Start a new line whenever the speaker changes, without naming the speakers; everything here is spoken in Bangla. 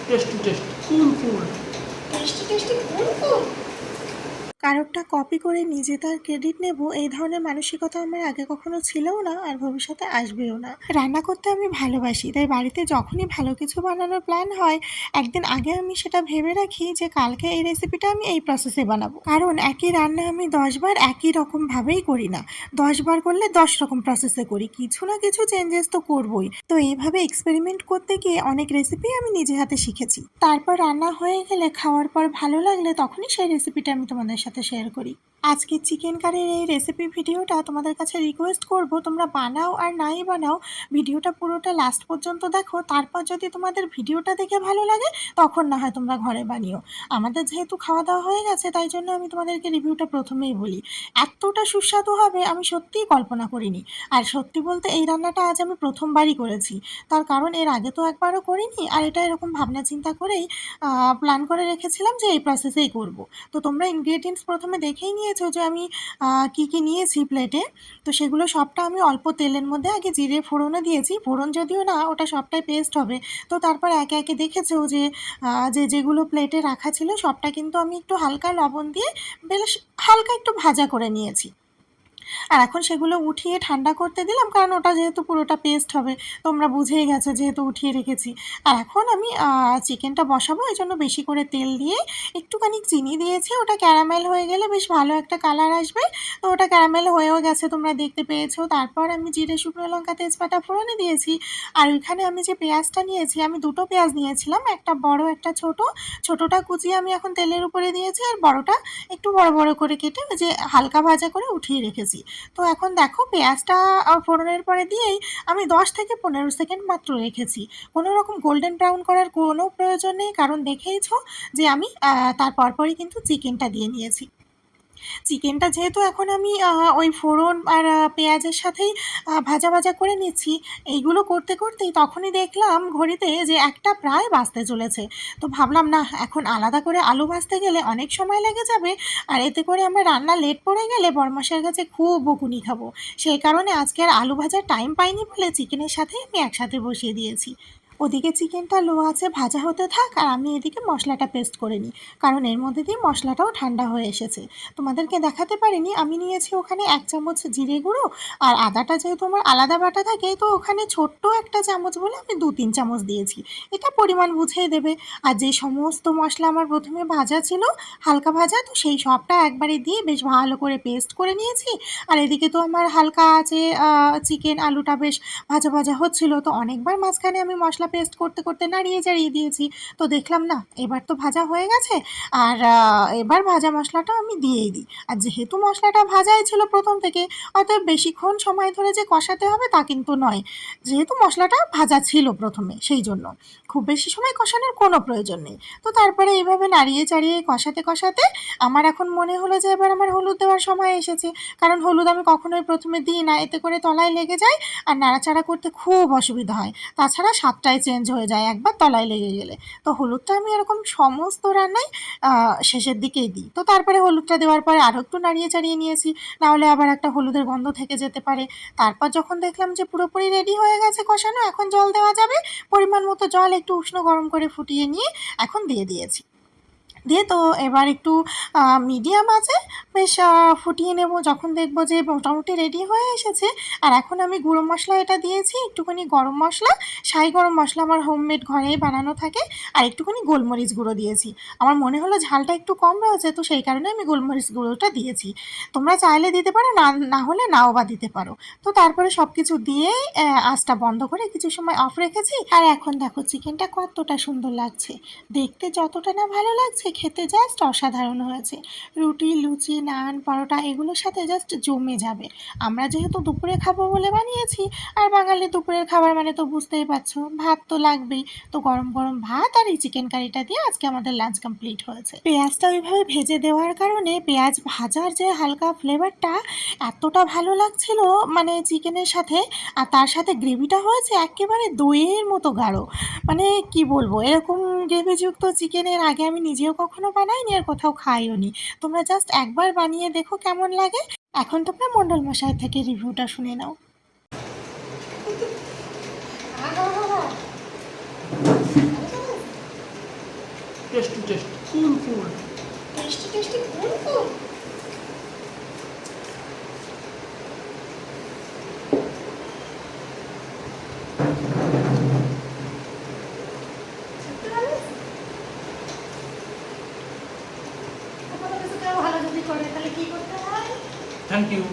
Tasty tasty cool cool.
Tasty tasty cool কুল। কারোরটা কপি করে নিজে তার ক্রেডিট নেব এই ধরনের মানসিকতা আমার আগে কখনো ছিলও না, আর ভবিষ্যতে আসবেও না। রান্না করতে আমি ভালোবাসি, তাই বাড়িতে যখনই ভালো কিছু বানানোর প্ল্যান হয় একদিন আগে আমি সেটা ভেবে রাখি যে কালকে এই রেসিপিটা আমি এই প্রসেসে বানাবো। কারণ একই রান্না আমি 10 বার একই রকমভাবেই করি না, 10 বার করলে 10 রকম প্রসেসে করি, কিছু না কিছু চেঞ্জেস তো করবই। তো এইভাবে এক্সপেরিমেন্ট করতে গিয়ে অনেক রেসিপি আমি নিজে হাতে শিখেছি। তারপর রান্না হয়ে গেলে, খাওয়ার পর ভালো লাগলে তখনই সেই রেসিপিটা আমি তোমাদের সাথে শেয়ার করি। আজকে চিকেন কারির এই রেসিপি ভিডিওটা তোমাদের কাছে রিকোয়েস্ট করব, তোমরা বানাও আর নাই বানাও ভিডিওটা পুরোটা লাস্ট পর্যন্ত দেখো। তারপর যদি তোমাদের ভিডিওটা দেখে ভালো লাগে তখন না হয় তোমরা ঘরে বানিও। আমাদের যেহেতু খাওয়া দাওয়া হয়ে গেছে তাই জন্য আমি তোমাদেরকে রিভিউটা প্রথমেই বলি, এতটা সুস্বাদু হবে আমি সত্যিই কল্পনা করিনি। আর সত্যি বলতে এই রান্নাটা আজ আমি প্রথমবারই করেছি, তার কারণ এর আগে তো একবারও করিনি, আর এটা এরকম ভাবনা চিন্তা করেই প্ল্যান করে রেখেছিলাম যে এই প্রসেসেই করব। তো তোমরা ইনগ্রেডিয়েন্টস প্রথমে দেখেই নিয়েছো যে আমি কি কি নিয়েছি প্লেটে। তো সেগুলো সবটা আমি অল্প তেলের মধ্যে আগে জিরে ফোড়নে দিয়েছি, ফোড়ন যদিও না, ওটা সবটাই পেস্ট হবে। তো তারপর একে একে দেখেছো যে যেগুলো প্লেটে রাখা ছিল সবটা কিন্তু আমি একটু হালকা লবণ দিয়ে বেশ হালকা একটু ভাজা করে নিয়েছি। আর এখন সেগুলো উঠিয়ে ঠান্ডা করতে দিলাম, কারণ ওটা যেহেতু পুরোটা পেস্ট হবে, তোমরা বুঝেই গেছো যেহেতু উঠিয়ে রেখেছি। আর এখন আমি চিকেনটা বসাবো, এই জন্য বেশি করে তেল দিয়ে একটুখানি চিনি দিয়েছি, ওটা ক্যারামেল হয়ে গেলে বেশ ভালো একটা কালার আসবে। তো ওটা ক্যারামেল হয়েও গেছে, তোমরা দেখতে পেয়েছো। তারপর আমি জিরে, শুকনো লঙ্কা, তেজপাতা ফোড়নে দিয়েছি। আর ওইখানে আমি যে পেঁয়াজটা নিয়েছি, আমি দুটো পেঁয়াজ নিয়েছিলাম, একটা বড় একটা ছোট। ছোটোটা কুচিয়ে আমি এখন তেলের উপরে দিয়েছি, আর বড়টা একটু বড় বড় করে কেটে ওই যে হালকা ভাজা করে উঠিয়ে রেখেছি। তো এখন দেখো পেঁয়াজটা ফোড়নের পরে দিয়েই আমি 10 থেকে 15 সেকেন্ড মাত্র রেখেছি। কোনো রকম গোল্ডেন ব্রাউন করার কোনো প্রয়োজন নেই, কারণ দেখেইছো যে আমি তার পরপরই কিন্তু চিকেনটা দিয়ে নিয়েছি। চিকেনটা যেহেতু এখন আমি ওই ফোড়ন আর পেঁয়াজের সাথেই ভাজা ভাজা করে নিচ্ছি, এইগুলো করতে করতেই তখনই দেখলাম ঘড়িতে যে একটা প্রায় বাজতে চলেছে। তো ভাবলাম না, এখন আলাদা করে আলু ভাজতে গেলে অনেক সময় লেগে যাবে, আর এতে করে আমার রান্না লেট পড়ে গেলে বরমাসের কাছে খুব বকুনি খাবো। সেই কারণে আজকে আর আলু ভাজার টাইম পাইনি বলে চিকেনের সাথে আমি একসাথে বসিয়ে দিয়েছি। ওদিকে চিকেনটা লো আছে ভাজা হতে থাক, আর আমি এদিকে মশলাটা পেস্ট করে নিই, কারণ এর মধ্যে দিয়ে মশলাটাও ঠান্ডা হয়ে এসেছে। তোমাদেরকে দেখাতে পারিনি, আমি নিয়েছি ওখানে 1 চামচ জিরে গুঁড়ো, আর আদাটা যেহেতু আমার আলাদা বাটা থাকে তো ওখানে ছোট্ট একটা চামচ বলে আমি 2-3 চামচ দিয়েছি। এটা পরিমাণ বুঝেই দেবে। আর যে সমস্ত মশলা আমার প্রথমে ভাজা ছিল, হালকা ভাজা, তো সেই সবটা একবারে দিয়ে বেশ ভালো করে পেস্ট করে নিয়েছি। আর এদিকে তো আমার হালকা আছে চিকেন আলুটা বেশ ভাজা ভাজা হচ্ছিল, তো অনেকবার মাঝখানে আমি মশলা পেস্ট করতে করতে নাড়িয়ে চাড়িয়ে দিয়েছি। তো দেখলাম না, এবার তো ভাজা হয়ে গেছে, আর এবার ভাজা মশলাটা আমি দিয়েই দিই। আর যেহেতু মশলাটা ভাজাই ছিল প্রথম থেকে, অতএব বেশিক্ষণ সময় ধরে যে কষাতে হবে তা কিন্তু নয়, যেহেতু মশলাটা ভাজা ছিল প্রথমে, সেই জন্য খুব বেশি সময় কষানোর কোনো প্রয়োজন নেই। তো তারপরে এইভাবে নাড়িয়ে চাড়িয়ে কষাতে কষাতে আমার এখন মনে হলো যে এবার আমার হলুদ দেওয়ার সময় এসেছে, কারণ হলুদ আমি কখনোই প্রথমে দিই না, এতে করে তলায় লেগে যায় আর নাড়াচাড়া করতে খুব অসুবিধা হয়। তাছাড়া স্বাদটাই চেঞ্জ হয়ে যায় একবার তলায় লেগে গেলে। তো হলুদটা আমি এরকম সমস্ত রান্নায় শেষের দিকেই দিই। তো তারপরে হলুদটা দেওয়ার পরে আরও একটু নাড়িয়ে চাড়িয়ে নিয়েছি, নাহলে আবার একটা হলুদের গন্ধ থেকে যেতে পারে। তারপর যখন দেখলাম যে পুরোপুরি রেডি হয়ে গেছে কষানো, এখন জল দেওয়া যাবে। পরিমাণ মতো জল একটু উষ্ণ গরম করে ফুটিয়ে নিয়ে এখন দিয়ে দিয়েছি। দিয়ে তো এবার একটু মিডিয়াম আছে বেশ ফুটিয়ে নেব, যখন দেখব যে মোটামুটি রেডি হয়ে এসেছে। আর এখন আমি গুঁড়ো মশলা এটা দিয়েছি, একটুখানি গরম মশলা, শাহি গরম মশলা আমার হোমমেড ঘরেই বানানো থাকে, আর একটুখানি গোলমরিচ গুঁড়ো দিয়েছি। আমার মনে হলো ঝালটা একটু কম রয়েছে, তো সেই কারণে আমি গোলমরিচ গুঁড়োটা দিয়েছি। তোমরা চাইলে দিতে পারো, না হলে নাও বা দিতে পারো। তো তারপরে সব কিছু দিয়ে আঁচটা বন্ধ করে কিছু সময় অফ রেখেছি। আর এখন দেখো চিকেনটা কতটা সুন্দর লাগছে, দেখতে যতটা না ভালো লাগছে খেতে জাস্ট অসাধারণ হয়েছে। রুটি, লুচি, নান, পরোটা এগুলোর সাথে জাস্ট জমে যাবে। আমরা যেহেতু দুপুরে খাবো বলে বানিয়েছি, আর বাঙালি দুপুরের খাবার মানে তো বুঝতেই পারছো, ভাত তো লাগবেই। তো গরম গরম ভাত আর এই চিকেন কারিটা দিয়ে আজকে আমাদের লাঞ্চ কমপ্লিট হয়েছে। পেঁয়াজটা ওইভাবে ভেজে দেওয়ার কারণে পেঁয়াজ ভাজার যে হালকা ফ্লেভারটা এতটা ভালো লাগছিল মানে চিকেনের সাথে, আর তার সাথে গ্রেভিটা হয়েছে একেবারে দইয়ের মতো গাঢ়। মানে কি বলবো, এরকম গ্রেভিযুক্ত চিকেন এর আগে আমি নিজেও কখনো বানাইনি আর কোথাও খাইও নি। তোমরা জাস্ট একবার বানিয়ে দেখো কেমন লাগে। এখন তোমরা মণ্ডল মশাই থেকে রিভিউটা শুনে নাও।
Tasty tasty cool cool.
Tasty tasty cool cool. ভালো যদি করে তাহলে কি করতে হয়?
Thank you.